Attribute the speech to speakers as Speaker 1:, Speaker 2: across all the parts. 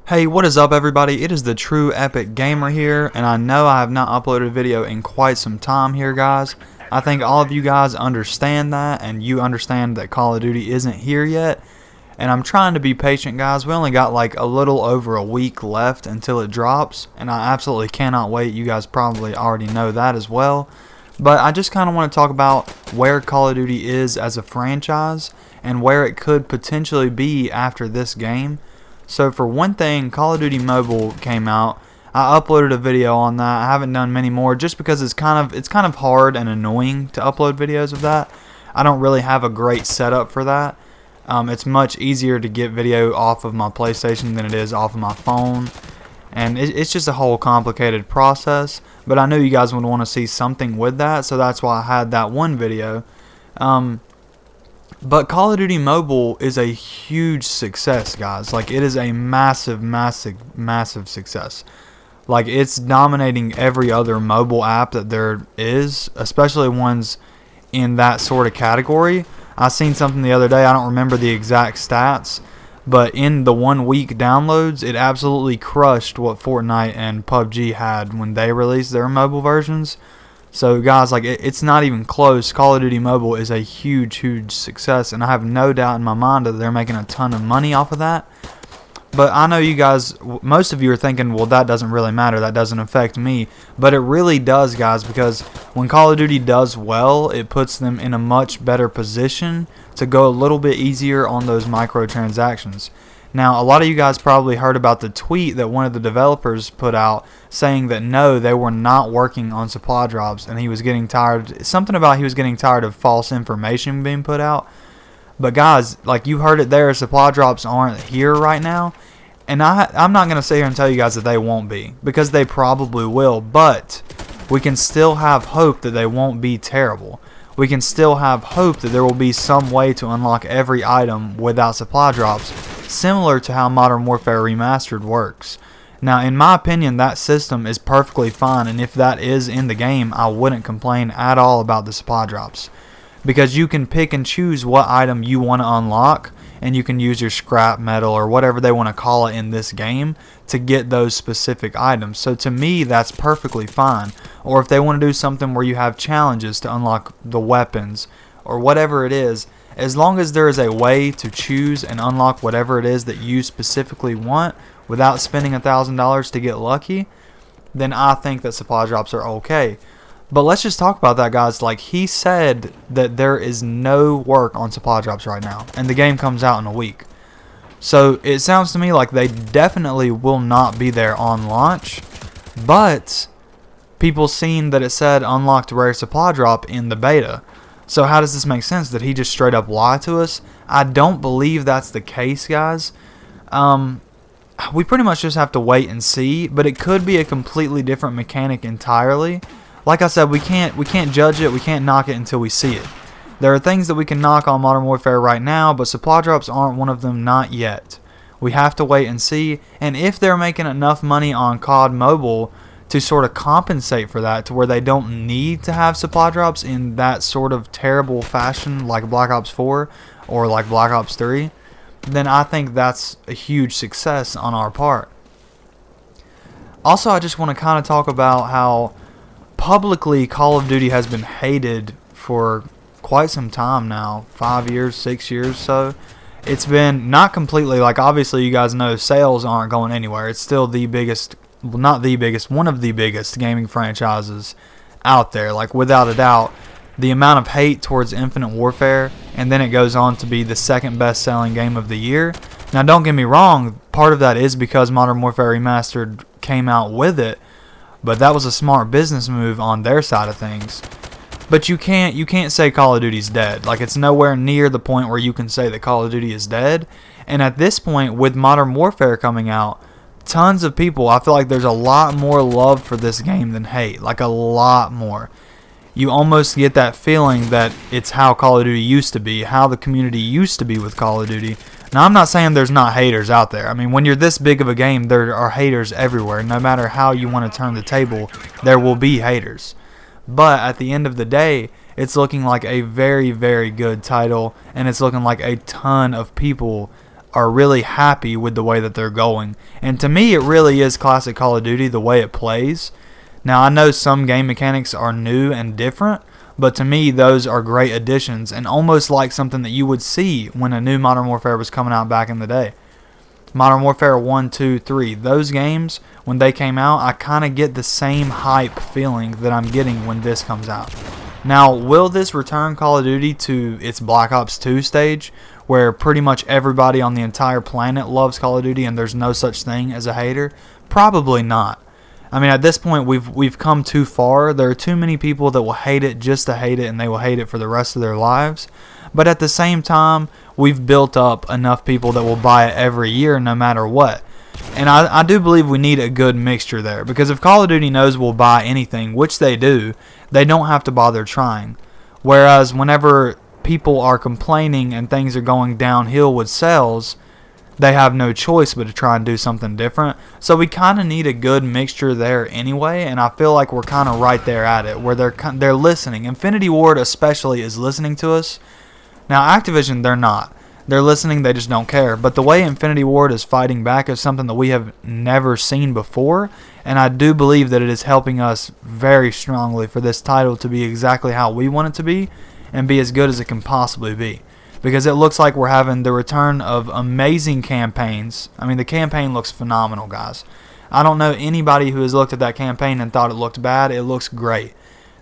Speaker 1: Hey, what is up everybody? It is the True Epic Gamer here, and I know I have not uploaded a video in quite some time here, guys. I think all of you guys understand that, and you understand that Call of Duty isn't here yet. And I'm trying to be patient, guys. We only got like a little over a week left until it drops, and I absolutely cannot wait. You guys probably already know that as well. But I just kind of want to talk about where Call of Duty is as a franchise and where it could potentially be after this game. So for one thing, Call of Duty Mobile came out. I uploaded a video on that. I haven't done many more just because it's kind of hard and annoying to upload videos of that. I don't really have a great setup for that. It's much easier to get video off of my PlayStation than it is off of my phone. And it's just a whole complicated process. But I knew you guys would want to see something with that, so that's why I had that one video. But Call of Duty Mobile is a huge success, guys. Like, it is a massive, massive, massive success. Like, it's dominating every other mobile app that there is, especially ones in that sort of category. I seen something the other day, I don't remember the exact stats, but in the 1 week downloads, it absolutely crushed what Fortnite and PUBG had when they released their mobile versions. So guys, like, it's not even close. Call of Duty Mobile is a huge, huge success, and I have no doubt in my mind that they're making a ton of money off of that. But I know you guys, most of you are thinking, well, that doesn't really matter, that doesn't affect me. But it really does, guys, because when Call of Duty does well, it puts them in a much better position to go a little bit easier on those microtransactions. Now, a lot of you guys probably heard about the tweet that one of the developers put out saying that no, they were not working on supply drops, and he was getting tired, something about he was getting tired of false information being put out. But guys, like you heard it there, supply drops aren't here right now. And I'm not going to sit here and tell you guys that they won't be, because they probably will, but we can still have hope that they won't be terrible. We can still have hope that there will be some way to unlock every item without supply drops, similar to how Modern Warfare Remastered works. Now, in my opinion, that system is perfectly fine, and if that is in the game, I wouldn't complain at all about the supply drops. Because you can pick and choose what item you want to unlock, and you can use your scrap metal or whatever they want to call it in this game to get those specific items. So to me, that's perfectly fine. Or if they want to do something where you have challenges to unlock the weapons or whatever it is, as long as there is a way to choose and unlock whatever it is that you specifically want without spending $1,000 to get lucky, then I think that supply drops are okay. But let's just talk about that, guys. Like, he said that there is no work on supply drops right now, and the game comes out in a week. So it sounds to me like they definitely will not be there on launch, but people seen that it said unlocked rare supply drop in the beta. So how does this make sense? Did he just straight up lie to us? I don't believe that's the case, guys. We pretty much just have to wait and see, but it could be a completely different mechanic entirely. Like I said, we can't judge it, we can't knock it until we see it. There are things that we can knock on Modern Warfare right now, but supply drops aren't one of them, not yet. We have to wait and see, and if they're making enough money on COD Mobile to sort of compensate for that, to where they don't need to have supply drops in that sort of terrible fashion like Black Ops 4 or like Black Ops 3, then I think that's a huge success on our part. Also, I just want to kind of talk about how publicly Call of Duty has been hated for quite some time now, 5 years, 6 years, so it's been not completely, like, obviously you guys know sales aren't going anywhere. It's still the biggest, well, not the biggest, one of the biggest gaming franchises out there, like, without a doubt. The amount of hate towards Infinite Warfare, and then it goes on to be the second best selling game of the year. Now, don't get me wrong, part of that is because Modern Warfare Remastered came out with it, but that was a smart business move on their side of things. But you can't say Call of Duty's dead. Like, it's nowhere near the point where you can say that Call of Duty is dead. And at this point, with Modern Warfare coming out, tons of people, I feel like there's a lot more love for this game than hate. Like, a lot more. You almost get that feeling that it's how Call of Duty used to be, how the community used to be with Call of Duty. Now, I'm not saying there's not haters out there. I mean, when you're this big of a game, there are haters everywhere. No matter how you want to turn the table, there will be haters. But at the end of the day, it's looking like a very, very good title, and it's looking like a ton of people are really happy with the way that they're going. And to me, it really is classic Call of Duty the way it plays. Now, I know some game mechanics are new and different, but to me, those are great additions and almost like something that you would see when a new Modern Warfare was coming out back in the day. Modern Warfare 1, 2, 3, those games, when they came out, I kind of get the same hype feeling that I'm getting when this comes out. Now, will this return Call of Duty to its Black Ops 2 stage, where pretty much everybody on the entire planet loves Call of Duty and there's no such thing as a hater? Probably not. I mean, at this point, we've come too far. There are too many people that will hate it just to hate it, and they will hate it for the rest of their lives. But at the same time, we've built up enough people that will buy it every year no matter what. And I do believe we need a good mixture there, because if Call of Duty knows we'll buy anything, which they do, they don't have to bother trying. Whereas whenever people are complaining and things are going downhill with sales, they have no choice but to try and do something different. So we kind of need a good mixture there anyway, and I feel like we're kind of right there at it, where they're listening. Infinity Ward especially is listening to us. Now, Activision, they're not. They're listening, they just don't care. But the way Infinity Ward is fighting back is something that we have never seen before, and I do believe that it is helping us very strongly for this title to be exactly how we want it to be and be as good as it can possibly be. Because it looks like we're having the return of amazing campaigns. I mean, the campaign looks phenomenal, guys. I don't know anybody who has looked at that campaign and thought it looked bad. It looks great.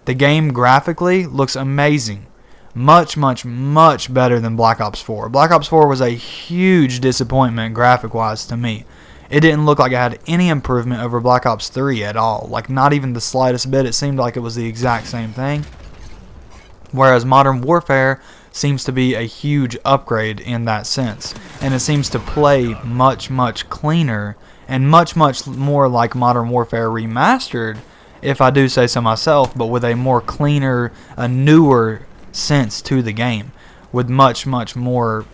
Speaker 1: The game graphically looks amazing. Much, much, much better than Black Ops 4. Black Ops 4 was a huge disappointment graphic-wise to me. It didn't look like it had any improvement over Black Ops 3 at all. Like, not even the slightest bit. It seemed like it was the exact same thing. Whereas Modern Warfare seems to be a huge upgrade in that sense, and it seems to play much, much cleaner and much, much more like Modern Warfare Remastered, if I do say so myself, but with a more cleaner, a newer sense to the game, with much, much more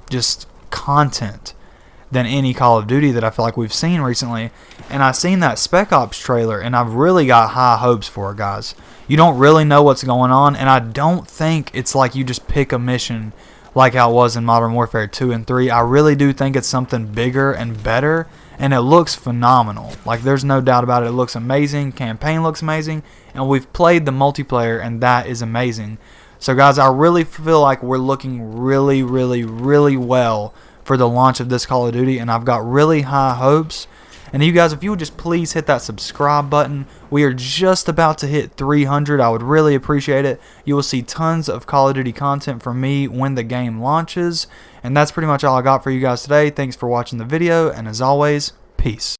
Speaker 1: just content than any Call of Duty that I feel like we've seen recently. And I've seen that Spec Ops trailer, and I've really got high hopes for it, guys. You don't really know what's going on, and I don't think it's like you just pick a mission like how it was in Modern Warfare 2 and 3. I really do think it's something bigger and better, and it looks phenomenal. Like, there's no doubt about it. It looks amazing. Campaign looks amazing, and we've played the multiplayer, and that is amazing. So, guys, I really feel like we're looking really, really, really well for the launch of this Call of Duty, and I've got really high hopes. And you guys, if you would just please hit that subscribe button. We are just about to hit 300. I would really appreciate it. You will see tons of Call of Duty content from me when the game launches. And that's pretty much all I got for you guys today. Thanks for watching the video, and as always, peace.